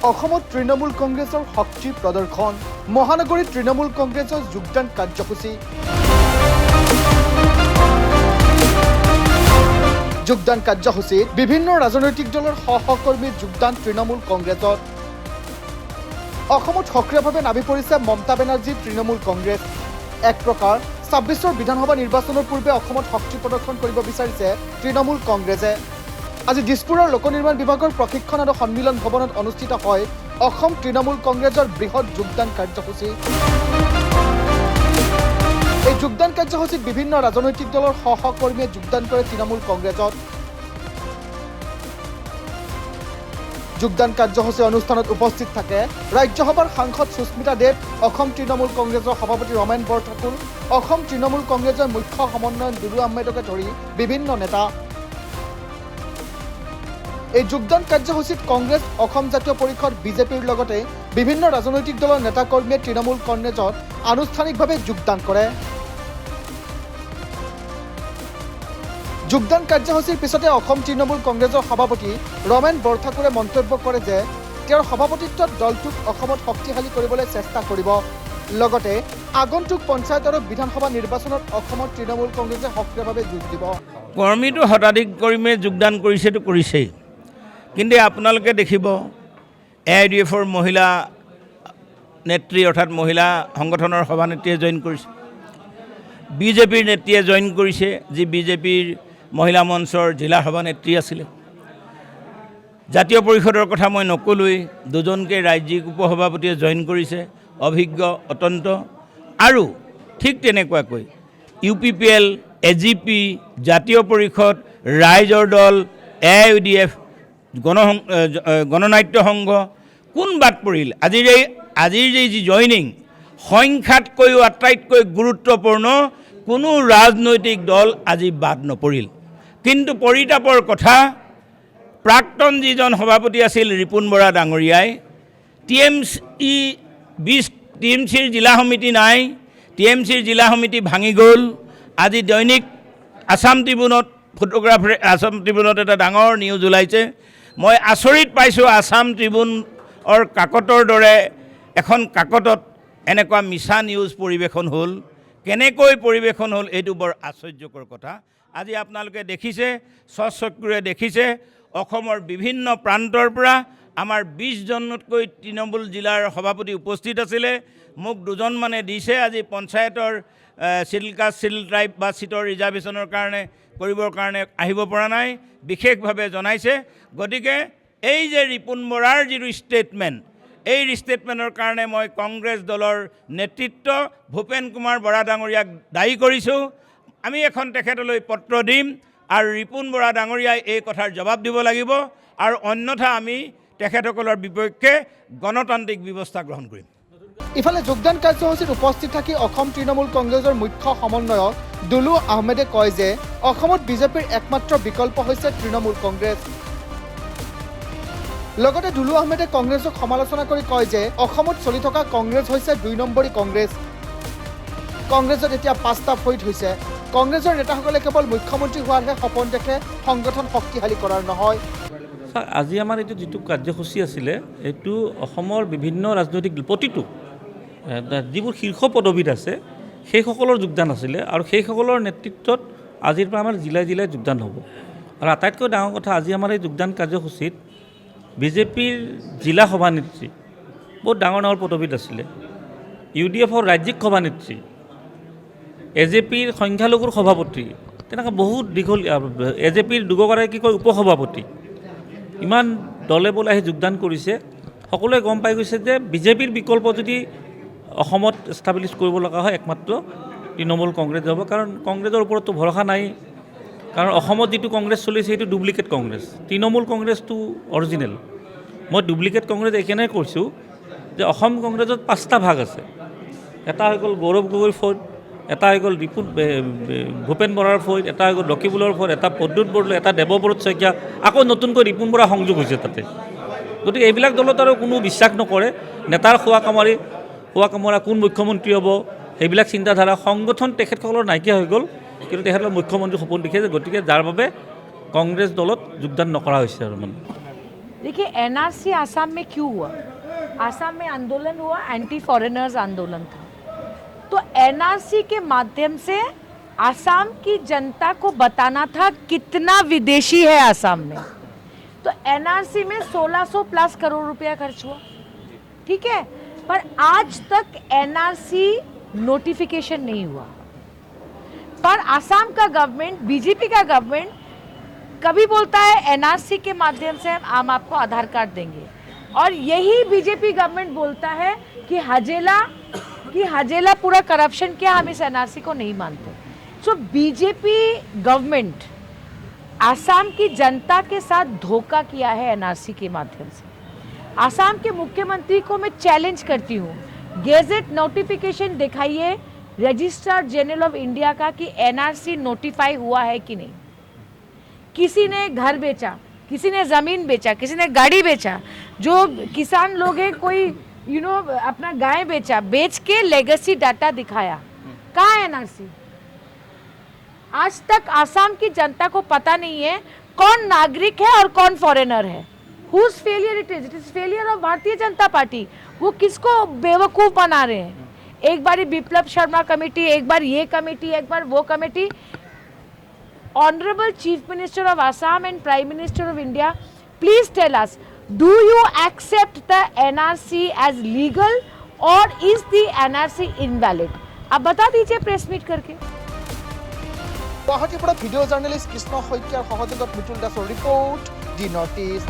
অসমত তৃণমূল কংগ্ৰেছৰ শক্তি প্ৰদৰ্শন মহানগৰীত তৃণমূল কংগ্ৰেছৰ যোগদান কাৰ্যসূচী কাৰ্যসূচীত বিভিন্ন ৰাজনৈতিক দলৰ সহকৰ্মী যোগদান তৃণমূল কংগ্ৰেছত অসমত সক্ৰিয়ভাৱে নামি পৰিছে মমতা বেনাৰ্জীৰ তৃণমূল কংগ্ৰেছ এক প্ৰকাৰ ২৬ৰ বিধানসভা নিৰ্বাচনৰ পূৰ্বে অসমত শক্তি প্ৰদৰ্শন কৰিব বিচাৰিছে তৃণমূল কংগ্ৰেছে আজি দিছপুৰৰ লোক নিৰ্মাণ বিভাগৰ প্ৰশিক্ষণ আৰু সন্মিলন ভৱনত অনুষ্ঠিত হয় অসম তৃণমূল কংগ্ৰেছৰ বৃহৎ যোগদান কাৰ্যসূচী এই যোগদান কাৰ্যসূচীত বিভিন্ন ৰাজনৈতিক দলৰ সহকৰ্মীয়ে যোগদান কৰে তৃণমূল কংগ্ৰেছত যোগদান কাৰ্যসূচী অনুষ্ঠানত উপস্থিত থাকে ৰাজ্যসভাৰ সাংসদ সুস্মিতা দেৱ অসম তৃণমূল কংগ্ৰেছৰ সভাপতি ৰমেন বৰঠাকুৰ অসম তৃণমূল কংগ্ৰেছৰ মুখ্য সমন্বয়ক দুলু আহমেদকে ধৰি বিভিন্ন নেতা এই যোগদান কাৰ্যসূচীত কংগ্ৰেছ অসম জাতীয় পৰিষদ বিজেপিৰ লগতে বিভিন্ন ৰাজনৈতিক দলৰ নেতাকৰ্মীয়ে তৃণমূল কংগ্ৰেছত আনুষ্ঠানিকভাৱে যোগদান কৰে যোগদান কাৰ্যসূচীৰ পিছতে অসম তৃণমূল কংগ্ৰেছৰ সভাপতি ৰমেন বৰঠাকুৰে মন্তব্য কৰে যে তেওঁৰ সভাপতিত্বত দলটোক অসমত শক্তিশালী কৰিবলৈ চেষ্টা কৰিব লগতে আগন্তুক পঞ্চায়ত আৰু বিধানসভা নিৰ্বাচনত অসমৰ তৃণমূল কংগ্ৰেছে সক্ৰিয়ভাৱে যোগ দিব কৰ্মীটো শতাধিক কৰ্মীয়ে যোগদান কৰিছেই কিন্তু আপোনালোকে দেখিব AIDFৰ মহিলা নেত্ৰী অৰ্থাৎ মহিলা সংগঠনৰ সভানেত্ৰীয়ে জইন কৰিছে বিজেপিৰ নেত্ৰীয়ে জইন কৰিছে যি বিজেপিৰ মহিলা মঞ্চৰ জিলা সভানেত্ৰী আছিলে জাতীয় পৰিষদৰ কথা মই নকলোৱেই দুজনকে ৰাজ্যিক উপসভাপতিয়ে জইন কৰিছে অভিজ্ঞ অত্যন্ত আৰু ঠিক তেনেকুৱাকৈ UPPL AGP জাতীয় পৰিষদ ৰাইজৰ দল AIDF গণনাট্য সংঘ কোন বাদ পৰিল আজিৰ যি জইনিং সংখ্যাতকৈও আটাইতকৈ গুৰুত্বপূৰ্ণ কোনো ৰাজনৈতিক দল আজি বাদ নপৰিল কিন্তু পৰিতাপৰ কথা প্ৰাক্তন যিজন সভাপতি আছিল ৰিপুন বৰা ডাঙৰীয়াই TMCৰ জিলা সমিতি নাই TMCৰ জিলা সমিতি ভাঙি গ'ল আজি দৈনিক আছাম ট্ৰিবিউনত ফটোগ্ৰাফাৰে আছাম ট্ৰিবিউনত এটা ডাঙৰ নিউজ ওলাইছে মই আচৰিত পাইছোঁ আছাম ট্ৰিবিউনৰ কাকতৰ দৰে এখন কাকতত এনেকুৱা মিছা নিউজ পৰিৱেশন হ'ল কেনেকৈ পৰিৱেশন হ'ল এইটো বৰ আশ্চৰ্যকৰ কথা আজি আপোনালোকে দেখিছে স্বচক্ষুৰে দেখিছে অসমৰ বিভিন্ন প্ৰান্তৰ পৰা আমাৰ 20জনতকৈ তৃণমূল জিলাৰ সভাপতি উপস্থিত আছিলে মোক দুজনমানে দিছে আজি পঞ্চায়তৰ চিডিউল কাষ্ট চিডিউল ট্ৰাইব বা চিটৰ ৰিজাৰ্ভেশ্যনৰ কাৰণে কৰিবৰ কাৰণে আহিব পৰা নাই বিশেষভাৱে জনাইছে গতিকে এই যে ৰিপুন বৰাৰ যিটো ষ্টেটমেণ্ট এই ষ্টেটমেণ্টৰ কাৰণে মই কংগ্ৰেছ দলৰ নেতৃত্ব ভূপেন কুমাৰ বৰা ডাঙৰীয়াক দায়ী কৰিছোঁ আমি এখন তেখেতলৈ পত্ৰ দিম আৰু ৰিপুন বৰা ডাঙৰীয়াই এই কথাৰ জবাব দিব লাগিব আৰু অন্যথা আমি তেখেতসকলৰ বিপক্ষে গণতান্ত্ৰিক ব্যৱস্থা গ্ৰহণ কৰিম ইফালে যোগদান কাৰ্যসূচীত উপস্থিত থাকি অসম তৃণমূল কংগ্ৰেছৰ মুখ্য সমন্বয়ক দুলু আহমেদে কয় যে অসমত বিজেপিৰ একমাত্ৰ বিকল্প হৈছে তৃণমূল কংগ্ৰেছ লগতে দুলু আহমেদে কংগ্ৰেছক সমালোচনা কৰি কয় যে অসমত চলি থকা কংগ্ৰেছ হৈছে ২ নম্বৰী কংগ্ৰেছ কংগ্ৰেছত এতিয়া ৫টা ফৈদ হৈছে কংগ্ৰেছৰ নেতাসকলে কেৱল মুখ্যমন্ত্ৰী হোৱাৰহে সপোন দেখে সংগঠন শক্তিশালী কৰাৰ নহয় আজি আমাৰ এইটো যিটো কাৰ্যসূচী আছিলে এইটো অসমৰ বিভিন্ন ৰাজনৈতিক প্ৰতিটো যিবোৰ শীৰ্ষ পদবীত আছে সেইসকলৰ যোগদান আছিলে আৰু সেইসকলৰ নেতৃত্বত আজিৰ পৰা আমাৰ জিলাই জিলাই যোগদান হ'ব আৰু আটাইতকৈ ডাঙৰ কথা আজি আমাৰ এই যোগদান কাৰ্যসূচীত বিজেপিৰ জিলা সভানেত্ৰী বহুত ডাঙৰ ডাঙৰ পদবীত আছিলে UDFৰ ৰাজ্যিক সভানেত্ৰী AJPৰ সংখ্যালঘুৰ সভাপতি তেনেকৈ বহুত দীঘল AJPৰ দুগৰাকীকৈ উপসভাপতি ইমান দলে বলে আহি যোগদান কৰিছে সকলোৱে গম পাই গৈছে যে বিজেপিৰ বিকল্প যদি অসমত এষ্টাব্লিছ কৰিব লগা হয় একমাত্ৰ তৃণমূল কংগ্ৰেছ হ'ব কাৰণ কংগ্ৰেছৰ ওপৰততো ভৰসা নাই কাৰণ অসমত যিটো কংগ্ৰেছ চলিছে সেইটো ডুপ্লিকেট কংগ্ৰেছ তৃণমূল কংগ্ৰেছটো অৰিজিনেল মই ডুপ্লিকেট কংগ্ৰেছ এইকাৰণে কৈছোঁ যে অসম কংগ্ৰেছত 5টা ভাগ আছে এটা হৈ গ'ল গৌৰৱ গগৈৰ ফৌজ এটা হৈ গ'ল ভূপেন বৰাৰ ফৌজ এটা হৈ গ'ল লক্ষীপুৰৰ ফৌজ এটা প্ৰদ্যুৎ বৰদলৈ এটা দেৱব্ৰত শইকীয়া আকৌ নতুনকৈ ৰিপুন বৰা সংযোগ হৈছে তাতে গতিকে এইবিলাক দলত আৰু কোনো বিশ্বাস নকৰে নেতাৰ খোৱা কামৰা কোন মুখ্যমন্ত্ৰী হ'ব সেইবিলাক চিন্তাধাৰা সংগঠন তেখেতসকলৰ নাইকিয়া হৈ গ'ল কিন্তু তেখেতসকলৰ মুখ্যমন্ত্ৰী সপোন দেখিছে গতিকে যাৰ বাবে কংগ্ৰেছ দলত যোগদান নকৰা হৈছে আৰু মানে देखिए एनआरसी आसाम में क्यों हुआ? आसाम में आंदोलन हुआ, एंटी फॉरेनर्स आंदोलन था। तो एनआरसी के माध्यम से आसाम की जनता को बताना था कितना विदेशी है आसाम में। तो एनआरसी में 1600 प्लस करोड़ रुपया खर्च हुआ, ठीक है, पर आज तक एनआरसी नोटिफिकेशन नहीं हुआ। पर आसाम का गवर्नमेंट, बीजेपी का गवर्नमेंट कभी बोलता है एनआरसी के माध्यम से हम आपको आधार कार्ड देंगे, और यही बीजेपी गवर्नमेंट बोलता है कि हजेला पूरा करप्शन किया, हम इस एनआरसी को नहीं मानते। सो बीजेपी गवर्नमेंट आसाम की जनता के साथ धोखा किया है एनआरसी के माध्यम से। आसाम के मुख्यमंत्री को मैं चैलेंज करती हूँ, गेजेट नोटिफिकेशन दिखाइए रजिस्ट्रार जनरल ऑफ इंडिया का कि एनआरसी नोटिफाई हुआ है कि नहीं। किसी ने घर बेचा, किसी ने ज़मीन बेचा, किसी ने गाड़ी बेचा, जो किसान लोग हैं कोई अपना गाय बेचा, बेच के लेगेसी डाटा दिखाया। कहाँ है एनआरसी? आज तक आसाम की जनता को पता नहीं है कौन नागरिक है और कौन फॉरेनर है। Whose failure it is failure of Bharatiya Janata party. वो किसको बेवकूफ़ बना रहे हैं? एक बार बिप्लब शर्मा कमेटी, एक बार ये कमेटी, एक बार वो committee. Honorable Chief Minister of Assam and Prime Minister of India, please tell us, do you accept the NRC as legal or is the NRC invalid? आप बता दीजिए प्रेस मीट करके। गुवाहाटीৰ পৰা ভিডিঅ' জাৰ্নেলিষ্ট কৃষ্ণ শইকীয়াৰ সহযোগত মিতুল দাসৰ ৰিপৰ্ট, দি north east.